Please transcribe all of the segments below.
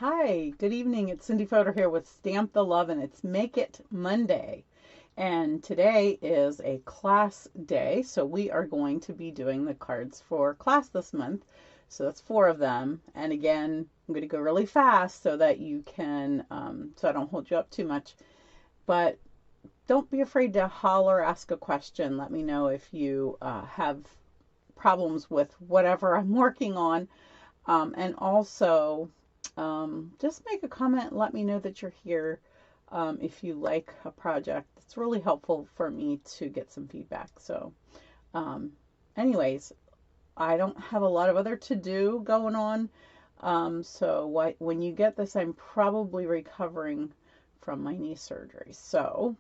Hi, good evening. It's Cindy Fodor here with Stamp the Love, and it's Make It Monday. And today is a class day, so we are going to be doing the cards for class this month. So that's 4 of them. And again, I'm going to go really fast so that you can, so I don't hold you up too much. But don't be afraid to holler, ask a question. Let me know if you have problems with whatever I'm working on. And also, just make a comment and let me know that you're here if you like a project. It's really helpful for me to get some feedback. So, um, anyways, I don't have a lot of other to do going on. When you get this, I'm probably recovering from my knee surgery. So,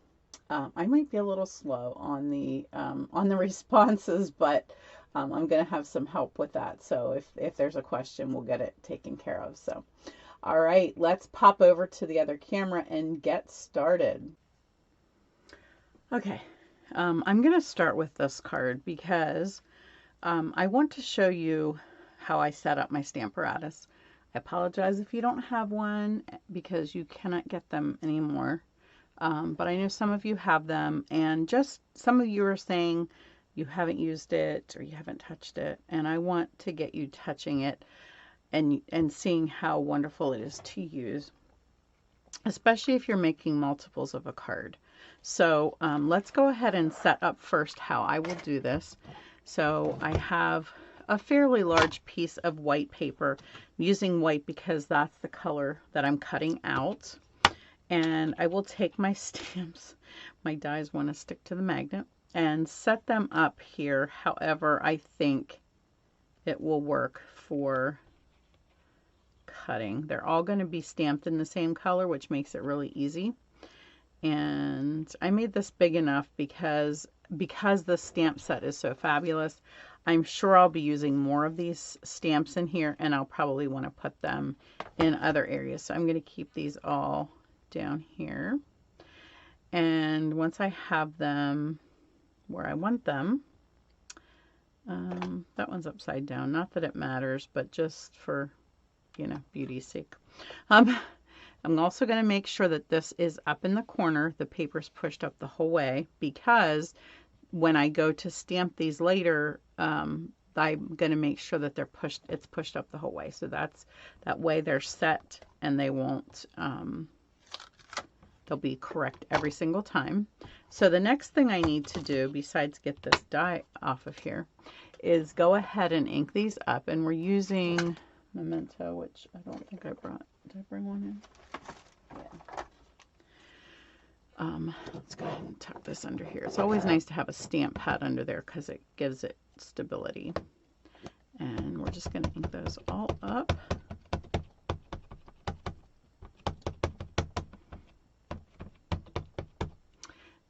I might be a little slow on the responses, but I'm going to have some help with that. So if there's a question, we'll get it taken care of. So, all right, let's pop over to the other camera and get started. Okay, I'm going to start with this card because I want to show you how I set up my Stamparatus. I apologize if you don't have one because you cannot get them anymore. But I know some of you have them, and just some of you are saying you haven't used it or you haven't touched it, and I want to get you touching it and seeing how wonderful it is to use, especially if you're making multiples of a card. So let's go ahead and set up first how I will do this. So I have a fairly large piece of white paper. I'm using white because that's the color that I'm cutting out. And I will take my stamps, my dies want to stick to the magnet, and set them up here however I think it will work for cutting. They're all going to be stamped in the same color, which makes it really easy. And I made this big enough because the stamp set is so fabulous. I'm sure I'll be using more of these stamps in here, and I'll probably want to put them in other areas. So I'm going to keep these all down here, and once I have them where I want them, that one's upside down, not that it matters, but just for beauty's sake. I'm also going to make sure that this is up in the corner, the paper's pushed up the whole way, because when I go to stamp these later, I'm going to make sure that it's pushed up the whole way, so that way they're set and they won't they'll be correct every single time. So the next thing I need to do, besides get this die off of here, is go ahead and ink these up. And we're using Memento, which I don't think I brought. Did I bring one in? Yeah. Let's go ahead and tuck this under here. It's always nice to have a stamp pad under there because it gives it stability. And we're just going to ink those all up.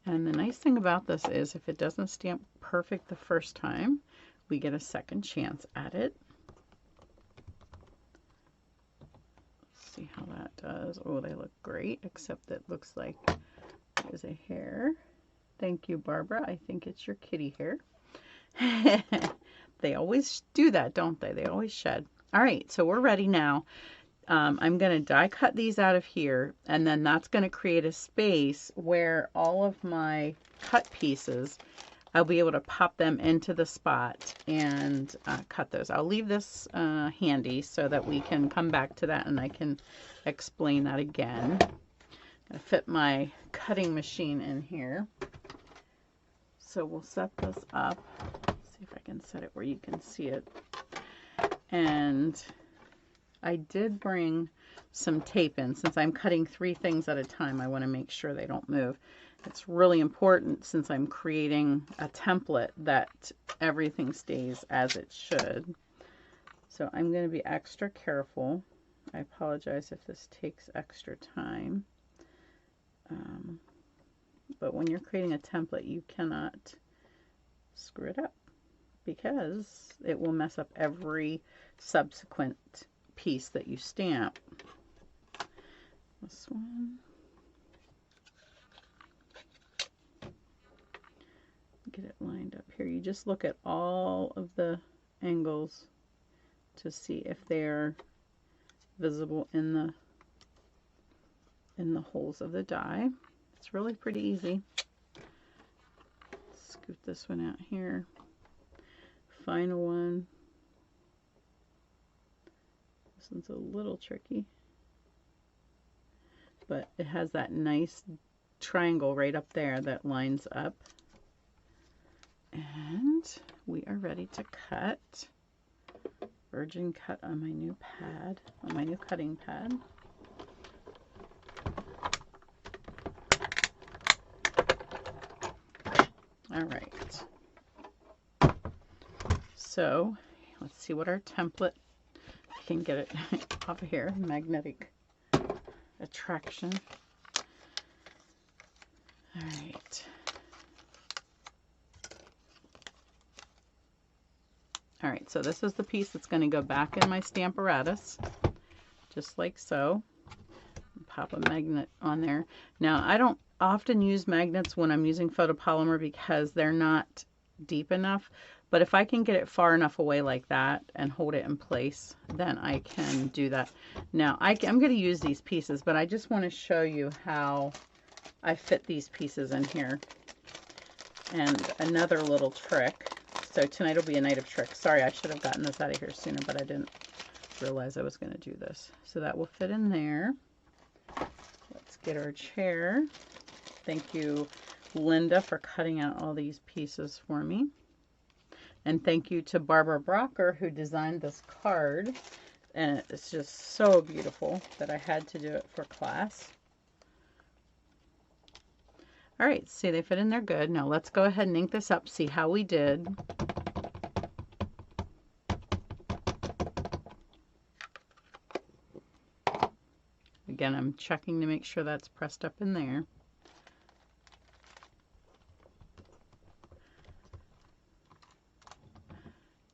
And the nice thing about this is if it doesn't stamp perfect the first time, we get a second chance at it. Let's see how that does. Oh, they look great, except it looks like there's a hair. Thank you, Barbara. I think it's your kitty hair. They always do that, don't they? They always shed. All right, so we're ready now. I'm going to die cut these out of here, and then that's going to create a space where all of my cut pieces, I'll be able to pop them into the spot and cut those. I'll leave this handy so that we can come back to that and I can explain that again. I'm going to fit my cutting machine in here. So we'll set this up. See if I can set it where you can see it. And I did bring some tape in. Since I'm cutting 3 things at a time, I want to make sure they don't move. It's really important, since I'm creating a template, that everything stays as it should. So I'm going to be extra careful. I apologize if this takes extra time. But when you're creating a template, you cannot screw it up because it will mess up every subsequent piece that you stamp. This one. Get it lined up here. You just look at all of the angles to see if they're visible in the holes of the die. It's really pretty easy. Scoot this one out here. Final one. This one's a little tricky, but it has that nice triangle right up there that lines up. And we are ready to cut. Virgin cut on my new pad, on my new cutting pad. All right. So let's see what our template, I can get it off of here, magnetic attraction. All right. All right, so this is the piece that's going to go back in my Stamparatus, just like so. Pop a magnet on there. Now, I don't often use magnets when I'm using photopolymer because they're not deep enough, but if I can get it far enough away like that and hold it in place, then I can do that. Now, I'm going to use these pieces, but I just want to show you how I fit these pieces in here. And another little trick. So tonight will be a night of tricks. Sorry, I should have gotten this out of here sooner, but I didn't realize I was going to do this. So that will fit in there. Let's get our chair. Thank you, Linda, for cutting out all these pieces for me. And thank you to Barbara Brocker, who designed this card. And it's just so beautiful that I had to do it for class. All right, see, they fit in there good. Now let's go ahead and ink this up, see how we did. Again, I'm checking to make sure that's pressed up in there.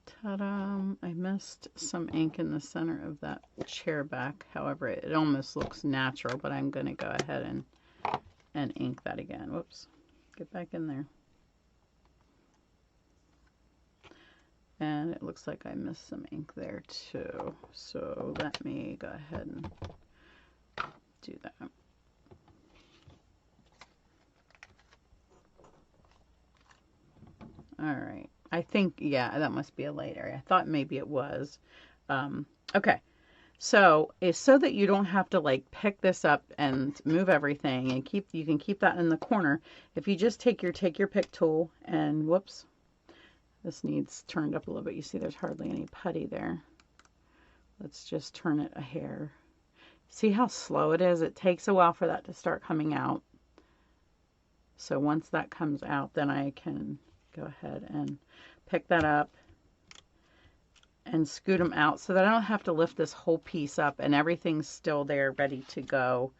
Ta-da! I missed some ink in the center of that chair back. However, it almost looks natural, but I'm going to go ahead and ink that again. Whoops. Get back in there. And it looks like I missed some ink there too. So let me go ahead and do that. All right. I think, yeah, that must be a light area. I thought maybe it was. Okay. So it's so that you don't have to like pick this up and move everything and you can keep that in the corner. If you just take your pick tool and whoops, this needs turned up a little bit. You see there's hardly any putty there. Let's just turn it a hair. See how slow it is? It takes a while for that to start coming out. So once that comes out, then I can go ahead and pick that up and scoot them out so that I don't have to lift this whole piece up and everything's still there ready to go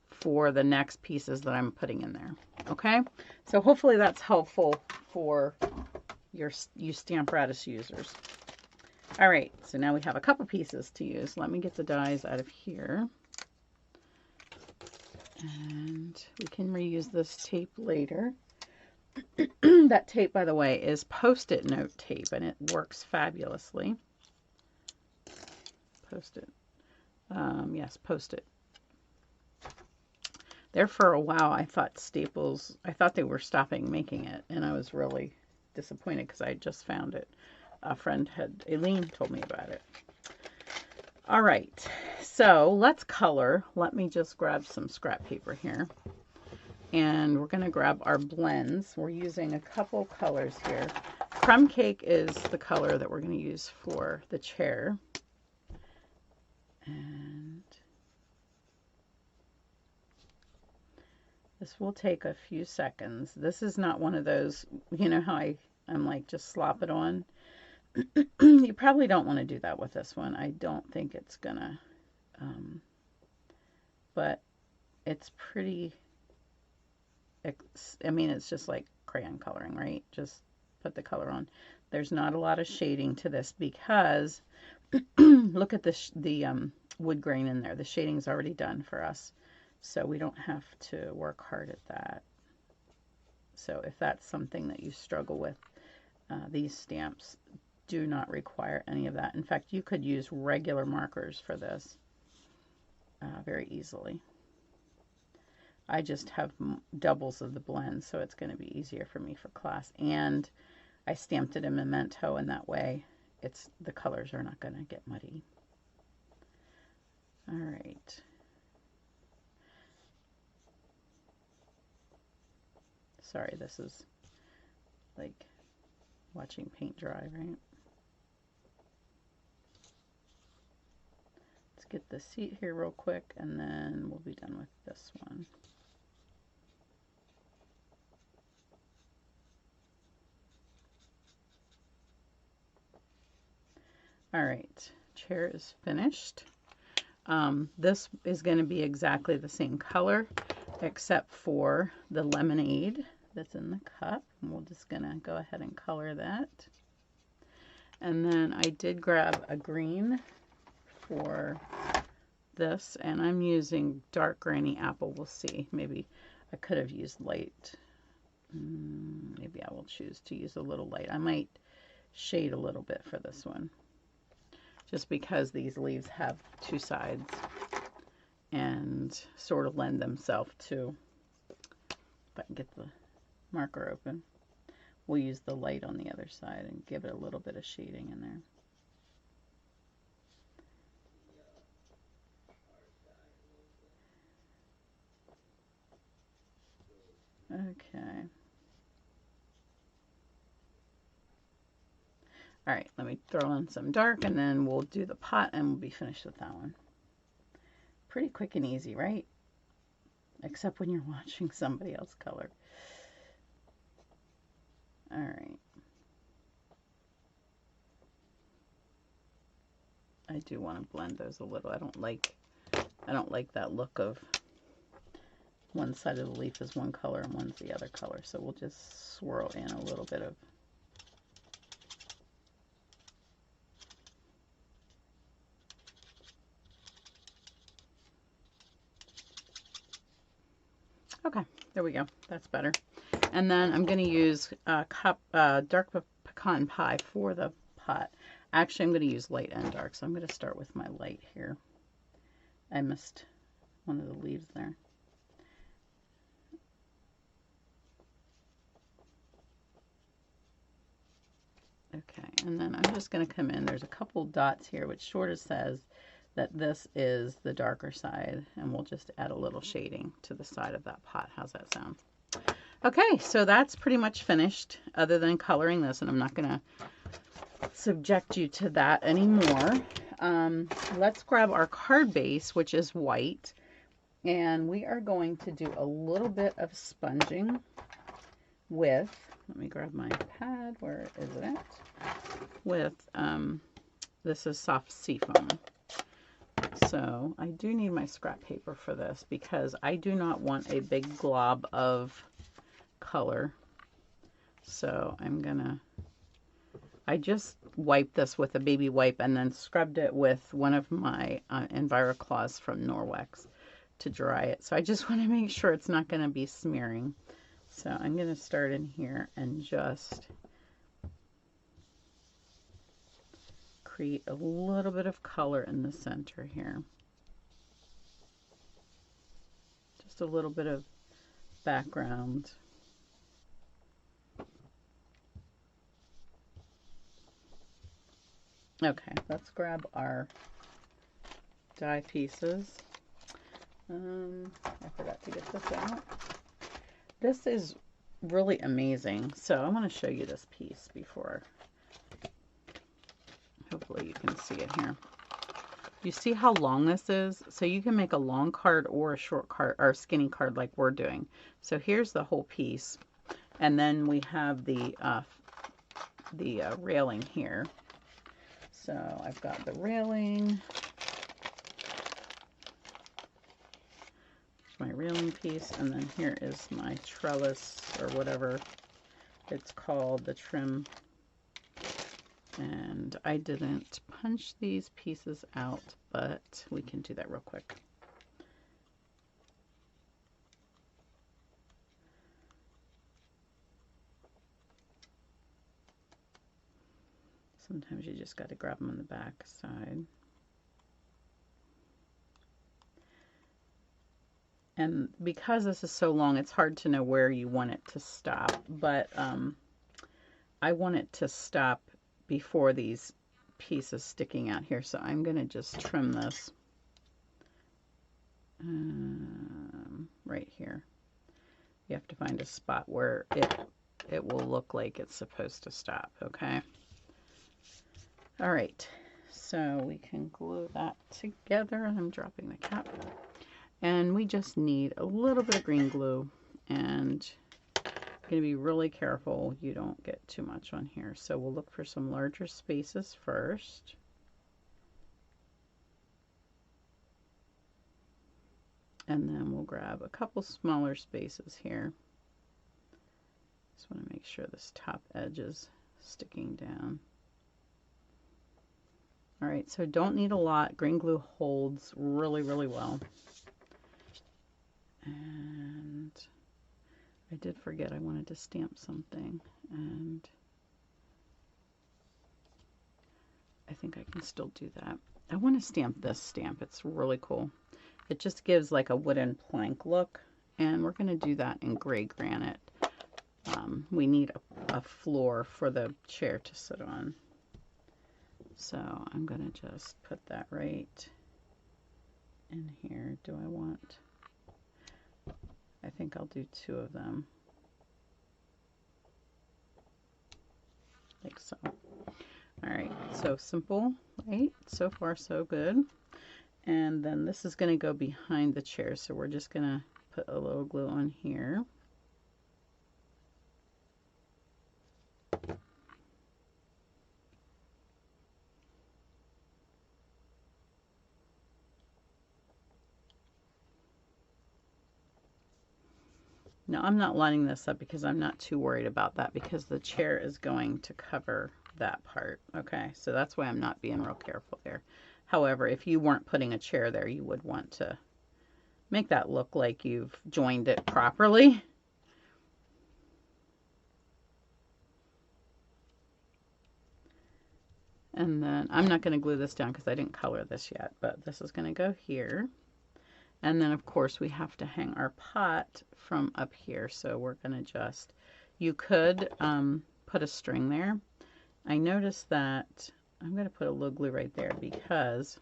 for the next pieces that I'm putting in there. Okay, so hopefully that's helpful for you Stamparatus users. All right, so now we have a couple pieces to use. Let me get the dies out of here. And we can reuse this tape later. That tape, by the way, is Post-it note tape, and it works fabulously. Post-it. Yes, Post-it. There for a while, I thought Staples, I thought they were stopping making it, and I was really disappointed because I just found it. A friend Aileen told me about it. All right, so let's color. Let me just grab some scrap paper here. And we're going to grab our blends. We're using a couple colors here. Crumb Cake is the color that we're going to use for the chair. And this will take a few seconds. This is not one of those, you know how I'm like, just slop it on. You probably don't want to do that with this one. I don't think it's gonna, but it's pretty, I mean, it's just like crayon coloring, right? Just put the color on. There's not a lot of shading to this because look at the wood grain in there. The shading's already done for us, so we don't have to work hard at that. So if that's something that you struggle with, these stamps do not require any of that. In fact, you could use regular markers for this. very easily. I just have doubles of the blend, so it's going to be easier for me for class. And I stamped it in Memento, and that way the colors are not going to get muddy. All right. Sorry, this is like watching paint dry, right? Let's get the seat here real quick, and then we'll be done with this one. All right, chair is finished. This is going to be exactly the same color, except for the lemonade that's in the cup. And we're just going to go ahead and color that. And then I did grab a green for this, and I'm using dark Granny Apple. We'll see. Maybe I could have used light. Maybe I will choose to use a little light. I might shade a little bit for this one, just because these leaves have two sides and sort of lend themselves to, if I can get the marker open, we'll use the light on the other side and give it a little bit of shading in there. Okay. All right, let me throw in some dark, and then we'll do the pot and we'll be finished with that one. Pretty quick and easy, right? Except when you're watching somebody else color. All right. I do want to blend those a little. I don't like that look of one side of the leaf is one color and one's the other color. So we'll just swirl in a little bit of okay, there we go. That's better. And then I'm going to use dark pecan pie for the pot. Actually, I'm going to use light and dark, so I'm going to start with my light here. I missed one of the leaves there. Okay, and then I'm just going to come in. There's a couple dots here, which sort of says that this is the darker side, and we'll just add a little shading to the side of that pot. How's that sound? Okay, so that's pretty much finished, other than coloring this, and I'm not going to subject you to that anymore. Let's grab our card base, which is white, and we are going to do a little bit of sponging with, let me grab my pad, where is it at? With, this is soft seafoam. So I do need my scrap paper for this because I do not want a big glob of color. So I just wiped this with a baby wipe and then scrubbed it with one of my EnviroCloths from Norwex to dry it. So I just want to make sure it's not going to be smearing. So I'm going to start in here and just create a little bit of color in the center here. Just a little bit of background. Okay, let's grab our die pieces. I forgot to get this out. This is really amazing. So I want to show you this piece before. Hopefully you can see it here. You see how long this is? So you can make a long card or a short card or a skinny card like we're doing. So here's the whole piece. And then we have the railing here. So I've got the railing. My railing piece, and then here is my trellis or whatever it's called, the trim. And I didn't punch these pieces out, but we can do that real quick. Sometimes you just got to grab them on the back side. And because this is so long, it's hard to know where you want it to stop, but I want it to stop before these pieces sticking out here, so I'm going to just trim this right here. You have to find a spot where it will look like it's supposed to stop, okay? All right, so we can glue that together. I'm dropping the cap. And we just need a little bit of green glue, and I'm going to be really careful you don't get too much on here. So we'll look for some larger spaces first. And then we'll grab a couple smaller spaces here. Just want to make sure this top edge is sticking down. All right, so don't need a lot. Green glue holds really, really well. And I did forget I wanted to stamp something, and I think I can still do that. I want to stamp this stamp. It's really cool. It just gives like a wooden plank look, and we're going to do that in gray granite. We need a floor for the chair to sit on. So I'm going to just put that right in here. Do I want... I think I'll do 2 of them. Like so. All right, so simple, right? So far so good. And then this is going to go behind the chair, so we're just going to put a little glue on here. Now I'm not lining this up because I'm not too worried about that, because the chair is going to cover that part. Okay, so that's why I'm not being real careful there. However, if you weren't putting a chair there, you would want to make that look like you've joined it properly. And then I'm not going to glue this down because I didn't color this yet, but this is going to go here. And then of course we have to hang our pot from up here. So we're going to just, you could put a string there. I noticed that I'm going to put a little glue right there because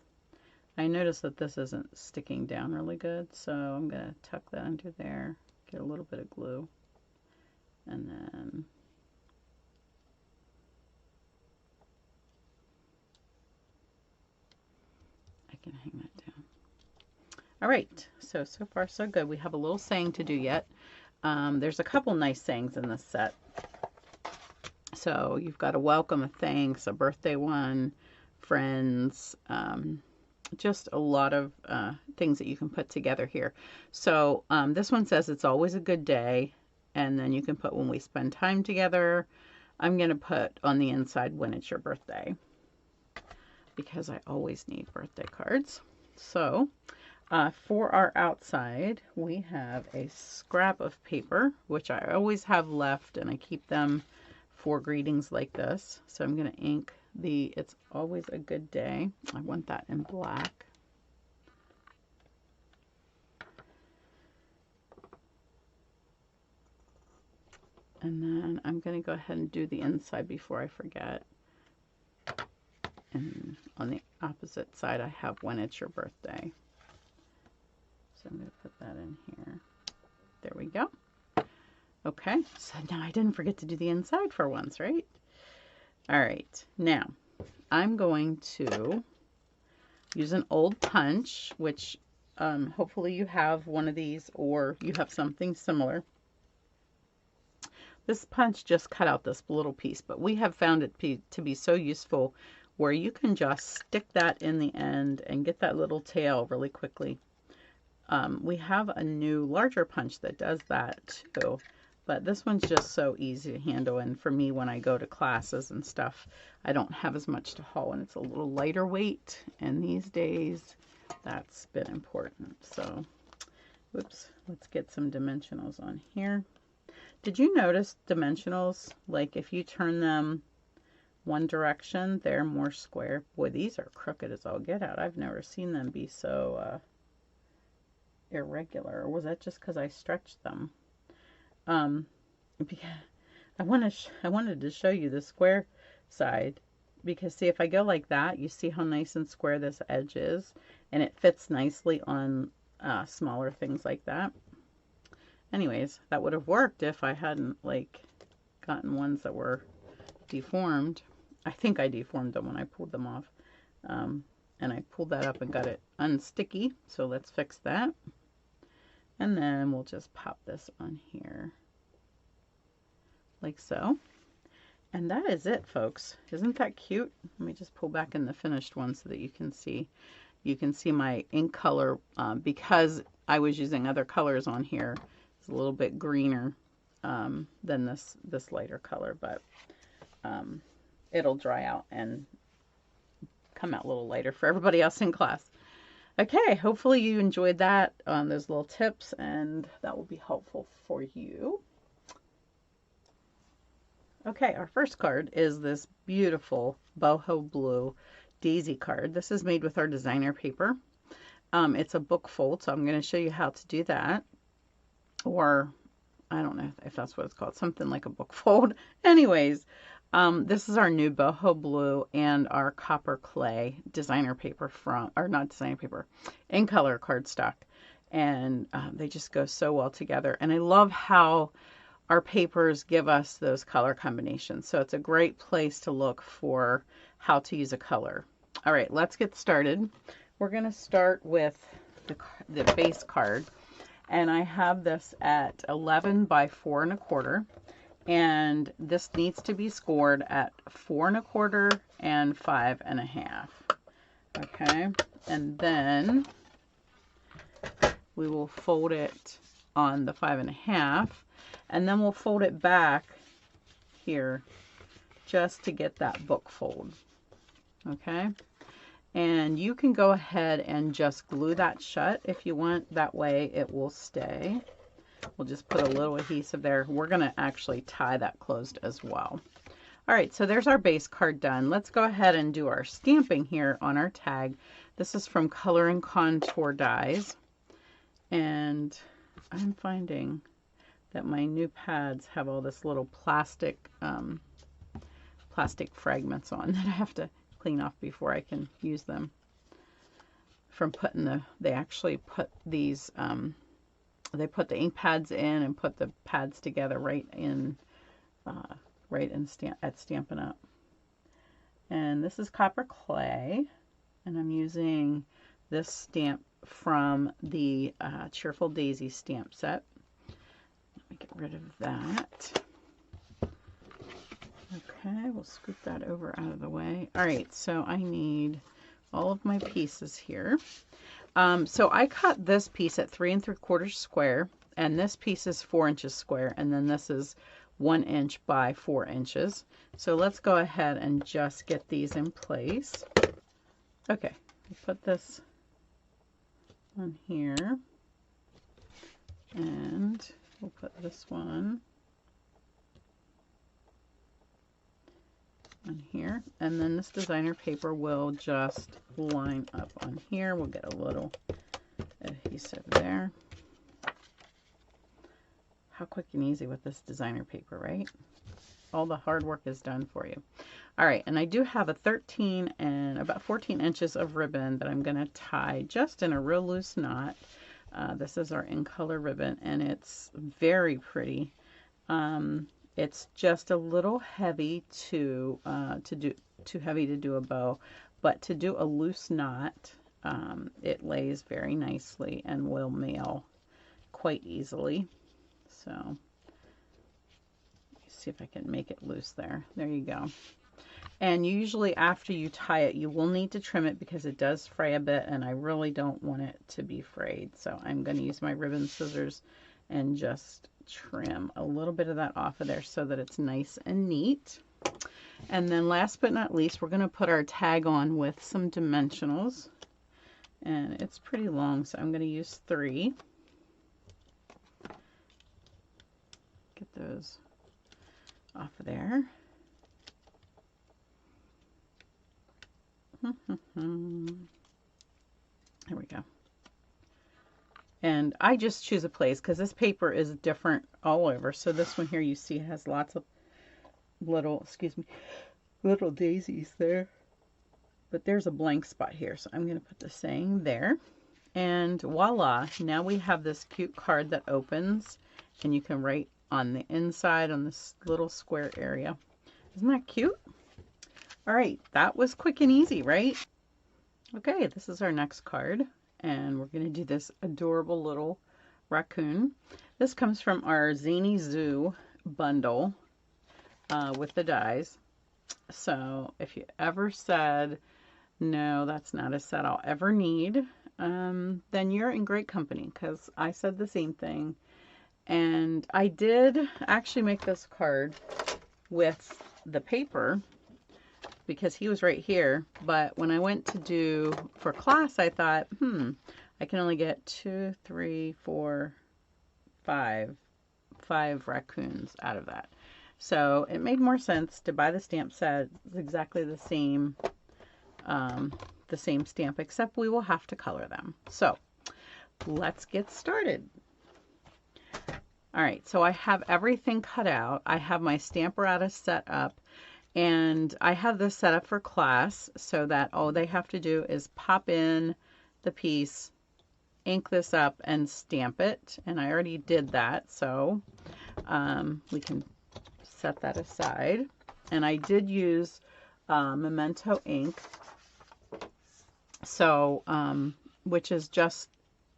I noticed that this isn't sticking down really good. So I'm going to tuck that under there, get a little bit of glue, and then I can hang that down. All right, so far so good. We have a little saying to do yet. There's a couple nice sayings in this set. So you've got a welcome, a thanks, a birthday one, friends, just a lot of things that you can put together here. So this one says it's always a good day, and then you can put when we spend time together. I'm going to put on the inside when it's your birthday, because I always need birthday cards. So for our outside, we have a scrap of paper, which I always have left, and I keep them for greetings like this. So I'm going to ink the It's Always a Good Day. I want that in black. And then I'm going to go ahead and do the inside before I forget. And on the opposite side, I have when it's your birthday. So I'm going to put that in here. There we go. Okay, so now I didn't forget to do the inside for once, right? All right, now I'm going to use an old punch, which hopefully you have one of these or you have something similar. This punch just cut out this little piece, but we have found it to be so useful where you can just stick that in the end and get that little tail really quickly. We have a new larger punch that does that too, but this one's just so easy to handle, and for me when I go to classes and stuff, I don't have as much to haul, and it's a little lighter weight, and these days that's been important. So whoops, let's get some dimensionals on here. Did you notice dimensionals, like if you turn them one direction, they're more square? Boy, these are crooked as all get out. I've never seen them be so irregular, or was that just because I stretched them? Um, because I wanted to show you the square side, because see, if I go like that, you see how nice and square this edge is, and it fits nicely on smaller things like that. Anyways, that would have worked if I hadn't like gotten ones that were deformed. I think I deformed them when I pulled them off. And I pulled that up and got it unsticky. So let's fix that. And then we'll just pop this on here like so. And that is it, folks. Isn't that cute? Let me just pull back in the finished one so that you can see. You can see my ink color, because I was using other colors on here. It's a little bit greener than this lighter color, but it'll dry out and come out a little lighter for everybody else in class. Okay, hopefully you enjoyed that, those little tips, and that will be helpful for you. Okay, our first card is this beautiful boho blue daisy card. This is made with our designer paper. It's a book fold, so I'm going to show you how to do that. Or, I don't know if that's what it's called, something like a book fold. Anyways, this is our new boho blue and our copper clay designer paper from, or not designer paper, in color cardstock. And they just go so well together. And I love how our papers give us those color combinations. So it's a great place to look for how to use a color. All right, let's get started. We're going to start with the base card. And I have this at 11 by 4 1/4. And this needs to be scored at 4 1/4 and 5 1/2. Okay, and then we will fold it on the 5 1/2, and then we'll fold it back here just to get that book fold. Okay, and you can go ahead and just glue that shut if you want. That way it will stay. We'll just put a little adhesive there. We're going to actually tie that closed as well. All right, so there's our base card done. Let's go ahead and do our stamping here on our tag. This is from Color and Contour Dies. And I'm finding that my new pads have all this little plastic fragments on that I have to clean off before I can use them. From putting they actually put these, they put the ink pads in and put the pads together right in Stampin' Up. And this is copper clay, and I'm using this stamp from the Cheerful Daisy stamp set. Let me get rid of that. Okay, we'll scoop that over out of the way. All right, so I need all of my pieces here. So I cut this piece at 3 3/4 square, and this piece is 4 inches square, and then this is 1 inch by 4 inches. So let's go ahead and just get these in place. Okay, we'll put this on here, and we'll put this one on here, and then this designer paper will just line up on here. We'll get a little adhesive there. How quick and easy with this designer paper, right? All the hard work is done for you. All right, and I do have a 13 and about 14 inches of ribbon that I'm going to tie just in a real loose knot. This is our in color ribbon, and it's very pretty. It's just a little heavy too heavy to do a bow, but to do a loose knot, it lays very nicely and will mail quite easily. So let me see if I can make it loose there. There you go. And usually after you tie it, you will need to trim it because it does fray a bit, and I really don't want it to be frayed. So I'm going to use my ribbon scissors and just trim a little bit of that off of there so that it's nice and neat. And then last but not least, we're going to put our tag on with some dimensionals. And it's pretty long, so I'm going to use 3. Get those off of there. There we go. And I just choose a place because this paper is different all over. So this one here you see has lots of little, excuse me, little daisies there. But there's a blank spot here, so I'm going to put the saying there. And voila, now we have this cute card that opens, and you can write on the inside on this little square area. Isn't that cute? All right, that was quick and easy, right? Okay, this is our next card, and we're going to do this adorable little raccoon. This comes from our Zany Zoo bundle with the dies. So if you ever said, no, that's not a set I'll ever need, then you're in great company, because I said the same thing. And I did actually make this card with the paper because he was right here. But when I went to do for class, I thought, I can only get 2, 3, 4, 5 raccoons out of that. So it made more sense to buy the stamp set. It's exactly the same stamp, except we will have to color them. So let's get started. All right, so I have everything cut out. I have my Stamparatus set up, and I have this set up for class so that all they have to do is pop in the piece, ink this up, and stamp it. And I already did that, so we can set that aside. And I did use Memento ink, so which is just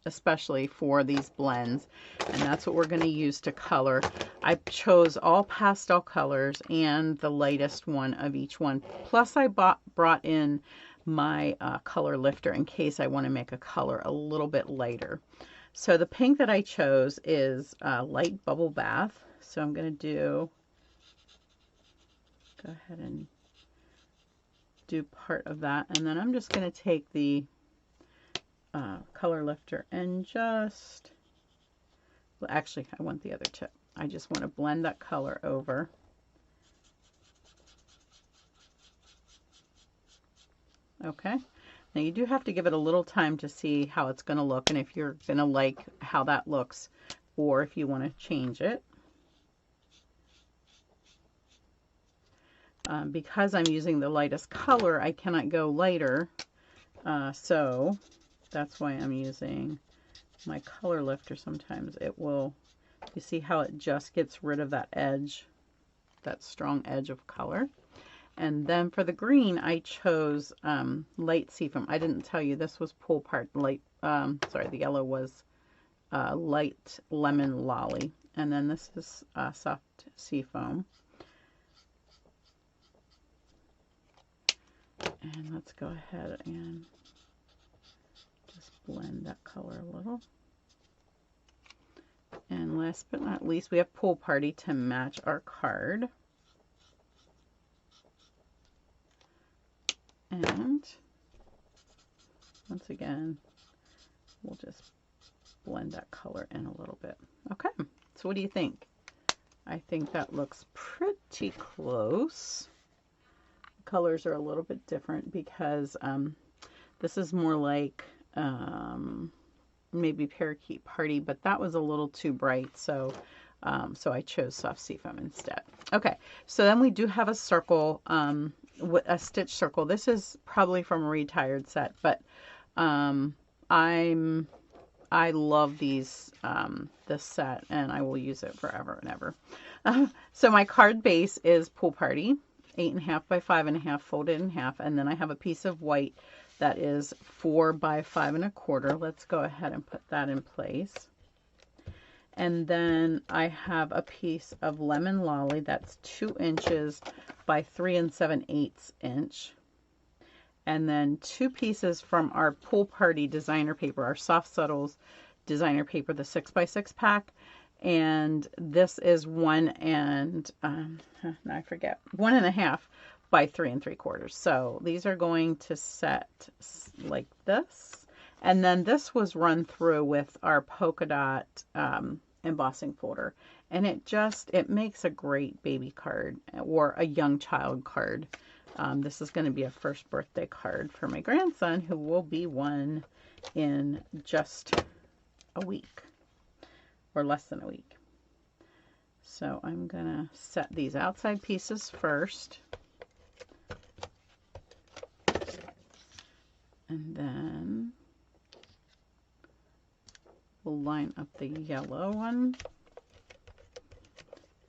especially for these blends, and that's what we're going to use to color. I chose all pastel colors and the lightest one of each one, plus I brought in my color lifter in case I want to make a color a little bit lighter. So the pink that I chose is Light Bubble Bath, so I'm going to go ahead and do part of that, and then I'm just going to take the color lifter and just, well, actually I want the other tip. I just want to blend that color over. Okay, now you do have to give it a little time to see how it's going to look, and if you're going to like how that looks, or if you want to change it. Because I'm using the lightest color, I cannot go lighter, so that's why I'm using my color lifter. Sometimes it will, you see how it just gets rid of that edge, that strong edge of color. And then for the green, I chose light seafoam. I didn't tell you this was Pool Party light, sorry, the yellow was light lemon lolly. And then this is soft seafoam. And let's go ahead and just blend that color a little. And last but not least, we have Pool Party to match our card. And once again, we'll just blend that color in a little bit. Okay, so what do you think? I think that looks pretty close. Colors are a little bit different because this is more like maybe Parakeet Party, but that was a little too bright, so so I chose soft seafoam instead. Okay, so then we do have a circle, a stitch circle. This is probably from a retired set, but I love these this set, and I will use it forever and ever. So my card base is Pool Party, 8.5 by 5.5 folded in half, and then I have a piece of white that is 4 by 5 1/4. Let's go ahead and put that in place. And then I have a piece of lemon lolly that's 2 inches by 3 7/8 inch. And then 2 pieces from our Pool Party designer paper, our Soft Subtles designer paper, the 6 by 6 pack. And this is 1 and I forget, 1.5 by 3 3/4. So these are going to set like this, and then this was run through with our polka dot embossing folder, and it makes a great baby card or a young child card. This is going to be a first birthday card for my grandson, who will be 1 in just a week or less than a week. So I'm gonna set these outside pieces first. And then we'll line up the yellow one.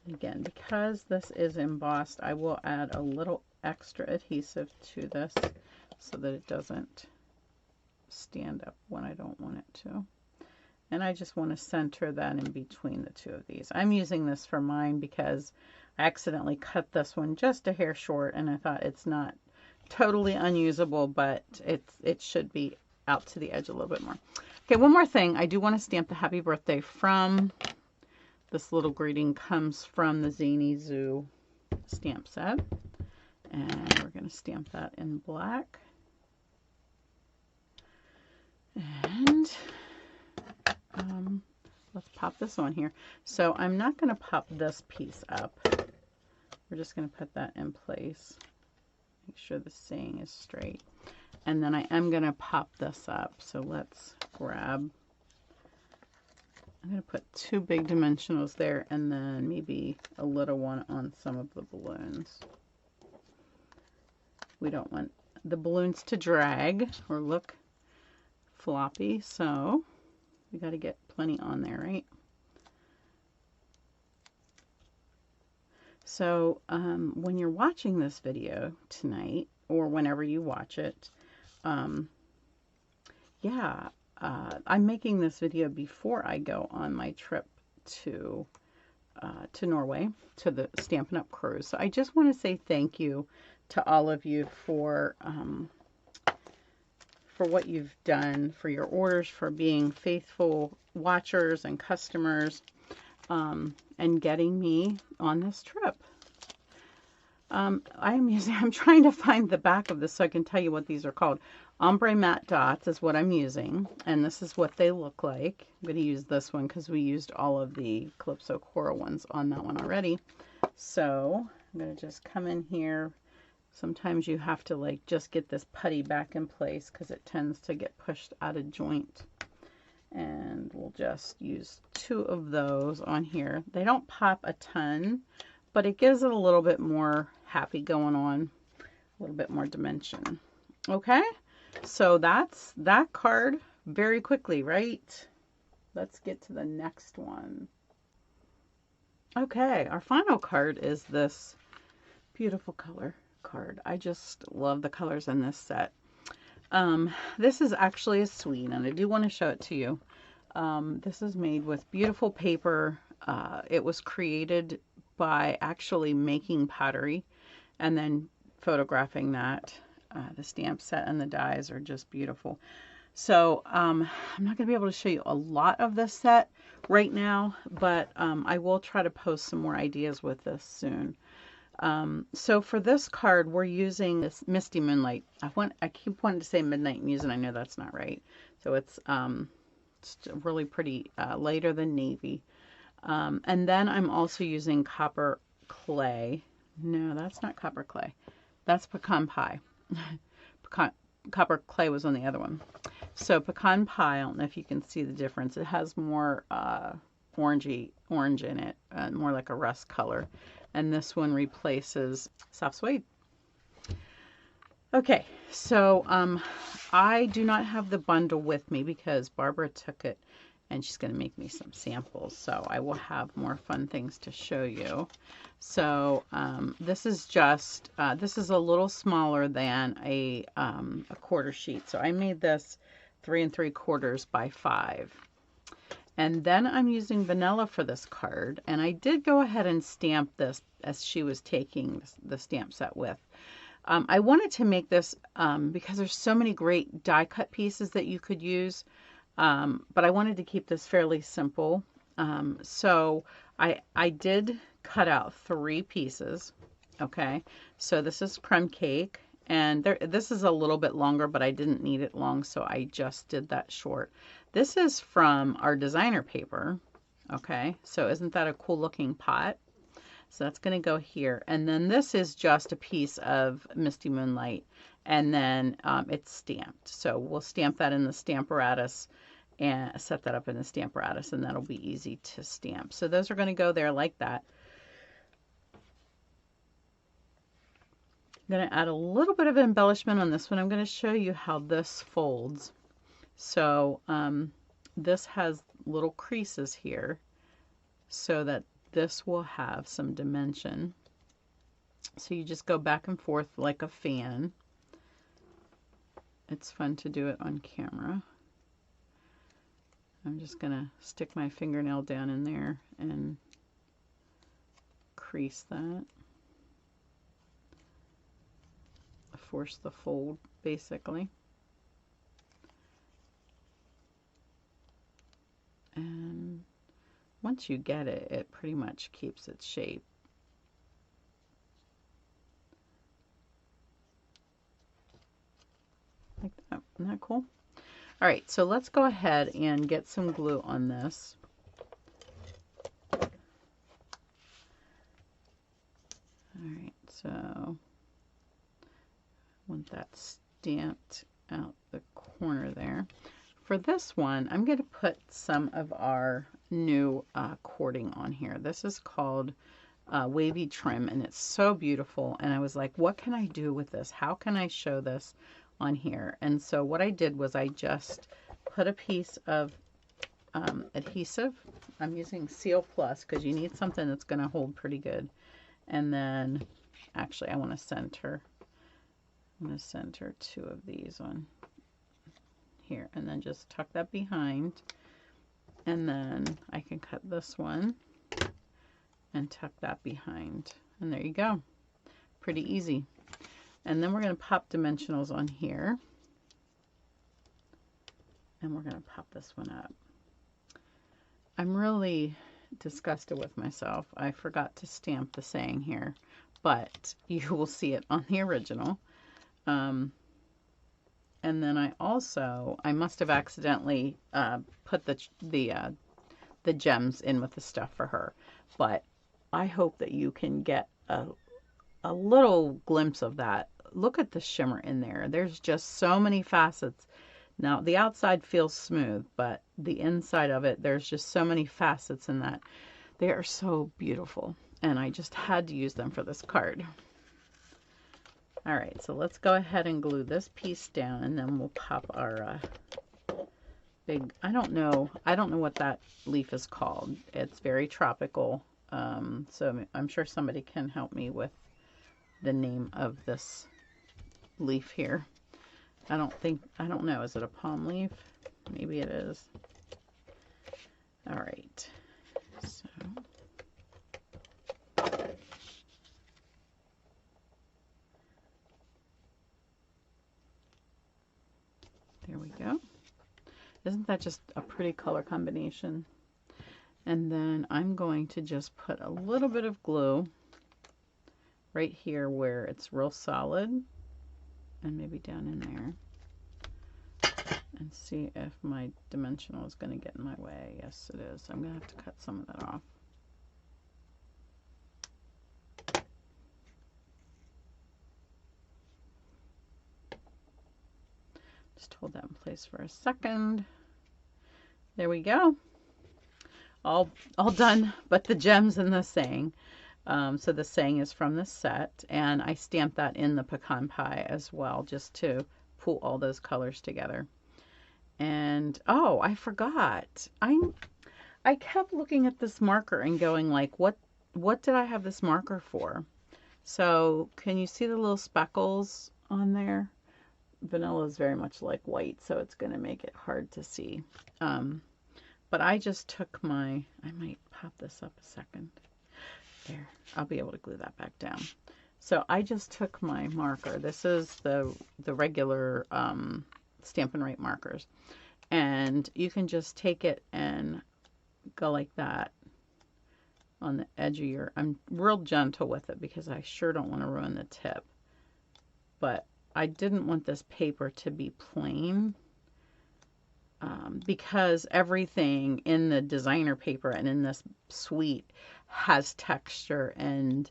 Again, because this is embossed, I will add a little extra adhesive to this so that it doesn't stand up when I don't want it to. And I just want to center that in between the two of these. I'm using this for mine because I accidentally cut this one just a hair short, and I thought it's not totally unusable, but it should be out to the edge a little bit more. Okay, one more thing. I do want to stamp the happy birthday from this little greeting. Comes from the Zany Zoo stamp set. And we're going to stamp that in black. And let's pop this on here. So I'm not going to pop this piece up. We're just going to put that in place. Make sure the saying is straight. And then I am going to pop this up. So let's grab, I'm going to put 2 big dimensionals there and then maybe a little one on some of the balloons. We don't want the balloons to drag or look floppy, so we got to get plenty on there, right? So when you're watching this video tonight, or whenever you watch it, I'm making this video before I go on my trip to Norway, to the Stampin' Up! Cruise. So I just want to say thank you to all of you for what you've done, for your orders, for being faithful watchers and customers, and getting me on this trip. I'm trying to find the back of this so I can tell you what these are called. Ombre matte dots is what I'm using, and this is what they look like. I'm going to use this one because we used all of the Calypso Coral ones on that one already. So I'm going to just come in here. Sometimes you have to like just get this putty back in place because it tends to get pushed out of joint. And we'll just use 2 of those on here. They don't pop a ton, but it gives it a little bit more happy going on, a little bit more dimension. Okay, so that's that card very quickly, right? Let's get to the next one. Okay, our final card is this beautiful color card. I just love the colors in this set. This is actually a suite, and I do want to show it to you. This is made with beautiful paper. It was created by actually making pottery and then photographing that. The stamp set and the dies are just beautiful. So I'm not going to be able to show you a lot of this set right now, but I will try to post some more ideas with this soon. So for this card, we're using this Misty Moonlight. I keep wanting to say Midnight Muse, and I know that's not right. So it's really pretty lighter than navy. And then I'm also using Copper Clay. No, that's not Copper Clay. That's Pecan Pie. Copper Clay was on the other one. So Pecan Pie, I don't know if you can see the difference. It has more orange in it, more like a rust color. And this one replaces Soft Suede. Okay, so I do not have the bundle with me because Barbara took it and she's going to make me some samples. So I will have more fun things to show you. So this is just, this is a little smaller than a quarter sheet. So I made this 3 3/4 by 5. And then I'm using vanilla for this card. And I did go ahead and stamp this as she was taking the stamp set with. I wanted to make this because there's so many great die cut pieces that you could use. But I wanted to keep this fairly simple. So I did cut out 3 pieces. Okay. So this is crumb cake. And this is a little bit longer, but I didn't need it long, so I just did that short. This is from our designer paper. Okay, so isn't that a cool looking pot? So that's going to go here. And then this is just a piece of Misty Moonlight, and then it's stamped. So we'll stamp that in the Stamparatus, and set that up in the Stamparatus, and that'll be easy to stamp. So those are going to go there like that. I'm going to add a little bit of embellishment on this one. I'm going to show you how this folds. So this has little creases here so that this will have some dimension. So you just go back and forth like a fan. It's fun to do it on camera. I'm just going to stick my fingernail down in there and crease that. Force the fold, basically. And once you get it, it pretty much keeps its shape. Like that. Isn't that cool? All right, so let's go ahead and get some glue on this. All right, so want that stamped out the corner there. For this one, I'm going to put some of our new cording on here. This is called Wavy Trim, and it's so beautiful. And I was like, what can I do with this? How can I show this on here? And so what I did was I just put a piece of adhesive. I'm using Seal Plus because you need something that's going to hold pretty good. And then, actually, I want to center. I'm going to center 2 of these on here, and then just tuck that behind, and then I can cut this one and tuck that behind, and there you go. Pretty easy. And then we're going to pop dimensionals on here, and we're going to pop this one up. I'm really disgusted with myself. I forgot to stamp the saying here, but you will see it on the original. And then I must have accidentally put the gems in with the stuff for her, but I hope that you can get a little glimpse of that. Look at the shimmer in there. There's just so many facets. Now the outside feels smooth, but the inside of it, there's just so many facets in that. They are so beautiful, and I just had to use them for this card. All right, so let's go ahead and glue this piece down, and then we'll pop our big, I don't know what that leaf is called. It's very tropical, so I'm sure somebody can help me with the name of this leaf here. I don't know, is it a palm leaf? Maybe it is. All right, so there we go. Isn't that just a pretty color combination? And then I'm going to just put a little bit of glue right here where it's real solid, and maybe down in there, and see if my dimensional is going to get in my way. Yes, it is. I'm going to have to cut some of that off. Just hold that in place for a second. There we go. All done, but the gems and the saying. So the saying is from the set, and I stamped that in the pecan pie as well, just to pull all those colors together. And oh, I forgot. I kept looking at this marker and going like, what did I have this marker for? So can you see the little speckles on there? Vanilla is very much like white, so it's going to make it hard to see. But I just took I might pop this up a second. There, I'll be able to glue that back down. So I just took my marker. This is the regular Stampin' Write markers. And you can just take it and go like that on the edge of your, I'm real gentle with it because I sure don't want to ruin the tip. But I didn't want this paper to be plain because everything in the designer paper and in this suite has texture and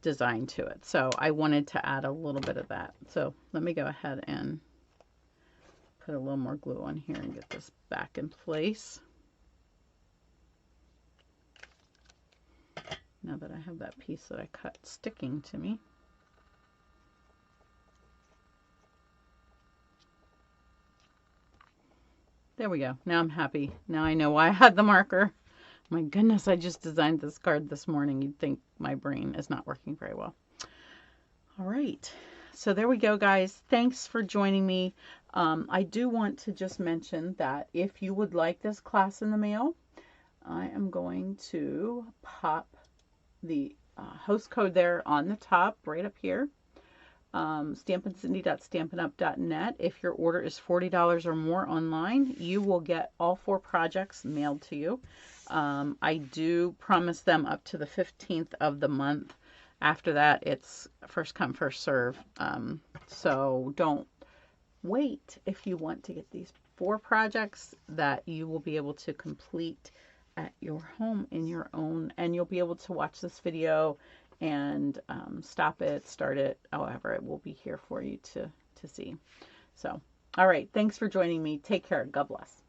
design to it. So I wanted to add a little bit of that. So let me go ahead and put a little more glue on here and get this back in place. Now that I have that piece that I cut sticking to me. There we go. Now I'm happy. Now I know why I had the marker. My goodness, I just designed this card this morning. You'd think my brain is not working very well. All right. So there we go, guys. Thanks for joining me. I do want to just mention that if you would like this class in the mail, I am going to pop the host code there on the top, right up here. StampinCindy.StampinUp.net. If your order is $40 or more online, you will get all 4 projects mailed to you. I do promise them up to the 15th of the month. After that, it's first come, first serve. So don't wait if you want to get these 4 projects that you will be able to complete at your home in your own, and you'll be able to watch this video and stop it, start it, however, it will be here for you to see. So, all right, thanks for joining me. Take care. God bless.